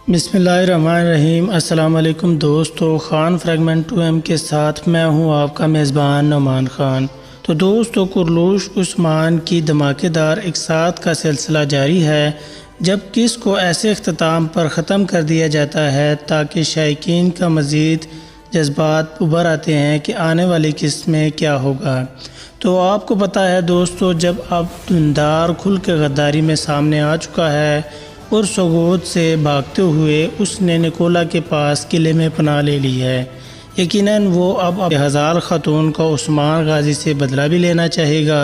بسم اللہ الرحمن الرحیم۔ السلام علیکم دوستو، خان فریگمنٹ 2M کے ساتھ میں ہوں آپ کا میزبان نعمان خان۔ تو دوستو، کرلوش عثمان کی دھماکے دار اقساط کا سلسلہ جاری ہے، جب قسط کو ایسے اختتام پر ختم کر دیا جاتا ہے تاکہ شائقین کا مزید جذبات ابھر آتے ہیں کہ آنے والی قسط میں کیا ہوگا۔ تو آپ کو پتہ ہے دوستو، جب اب دھندار کھل کے غداری میں سامنے آ چکا ہے اور سوگوت سے بھاگتے ہوئے اس نے نکولا کے پاس قلعے میں پناہ لے لی ہے۔ یقیناً وہ اب ہزار خاتون کا عثمان غازی سے بدلہ بھی لینا چاہے گا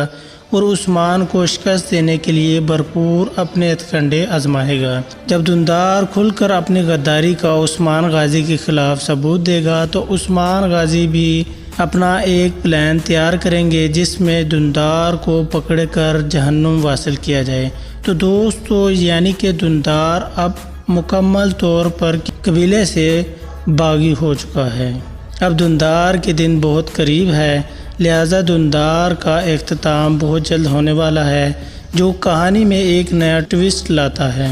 اور عثمان کو شکست دینے کے لیے بھرپور اپنے ہتھکنڈے آزمائے گا۔ جب دھندار کھل کر اپنی غداری کا عثمان غازی کے خلاف ثبوت دے گا تو عثمان غازی بھی اپنا ایک پلان تیار کریں گے جس میں دھندار کو پکڑ کر جہنم واصل کیا جائے۔ تو دوستو، یعنی کہ دھندار اب مکمل طور پر قبیلے سے باغی ہو چکا ہے۔ اب دھندار کے دن بہت قریب ہے، لہذا دھندار کا اختتام بہت جلد ہونے والا ہے، جو کہانی میں ایک نیا ٹویسٹ لاتا ہے۔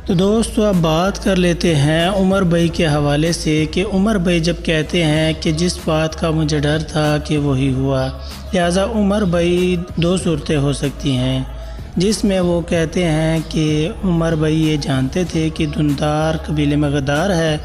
تو دوستو، اب بات کر لیتے ہیں عمر بھائی کے حوالے سے کہ عمر بھائی جب کہتے ہیں کہ جس بات کا مجھے ڈر تھا کہ وہی ہوا، لہذا عمر بھائی دو صورتیں ہو سکتی ہیں، جس میں وہ کہتے ہیں کہ عمر بھائی یہ جانتے تھے کہ دھندار قبیلے میں غدار ہے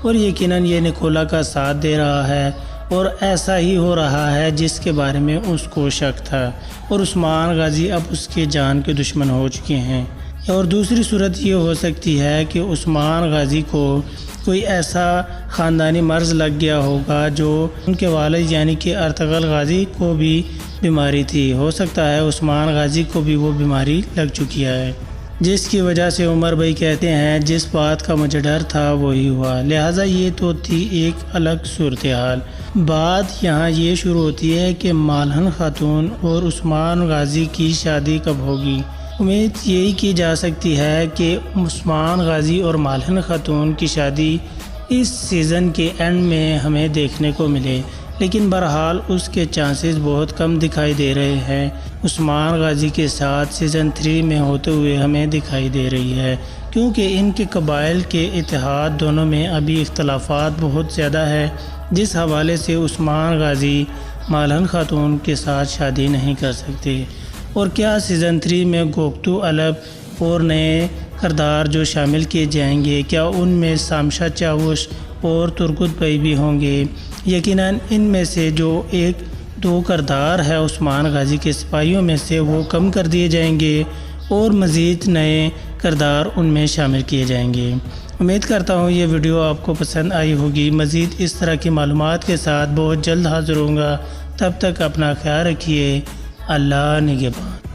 اور یقیناً یہ نکولا کا ساتھ دے رہا ہے اور ایسا ہی ہو رہا ہے جس کے بارے میں اس کو شک تھا، اور عثمان غازی اب اس کے جان کے دشمن ہو چکے ہیں۔ اور دوسری صورت یہ ہو سکتی ہے کہ عثمان غازی کو کوئی ایسا خاندانی مرض لگ گیا ہوگا جو ان کے والد یعنی کہ ارطغرل غازی کو بھی بیماری تھی، ہو سکتا ہے عثمان غازی کو بھی وہ بیماری لگ چکی ہے، جس کی وجہ سے عمر بھائی کہتے ہیں جس بات کا مجھے ڈر تھا وہی ہوا۔ لہٰذا یہ تو تھی ایک الگ صورتحال۔ بات یہاں یہ شروع ہوتی ہے کہ مالہن خاتون اور عثمان غازی کی شادی کب ہوگی۔ امید یہی کی جا سکتی ہے کہ عثمان غازی اور مالہن خاتون کی شادی اس سیزن کے اینڈ میں ہمیں دیکھنے کو ملے، لیکن بہرحال اس کے چانسز بہت کم دکھائی دے رہے ہیں۔ عثمان غازی کے ساتھ سیزن 3 میں ہوتے ہوئے ہمیں دکھائی دے رہی ہے، کیونکہ ان کے قبائل کے اتحاد دونوں میں ابھی اختلافات بہت زیادہ ہے، جس حوالے سے عثمان غازی مالہن خاتون کے ساتھ شادی نہیں کر سکتے۔ اور کیا سیزن 3 میں گوگتو الب اور نئے کردار جو شامل کیے جائیں گے، کیا ان میں سامشا چاوش اور ترگت بھائی بھی ہوں گے؟ یقیناً ان میں سے جو ایک دو کردار ہے عثمان غازی کے سپاہیوں میں سے، وہ کم کر دیے جائیں گے اور مزید نئے کردار ان میں شامل کیے جائیں گے۔ امید کرتا ہوں یہ ویڈیو آپ کو پسند آئی ہوگی۔ مزید اس طرح کی معلومات کے ساتھ بہت جلد حاضر ہوں گا، تب تک اپنا خیال رکھیے۔ اللہ نگہبان۔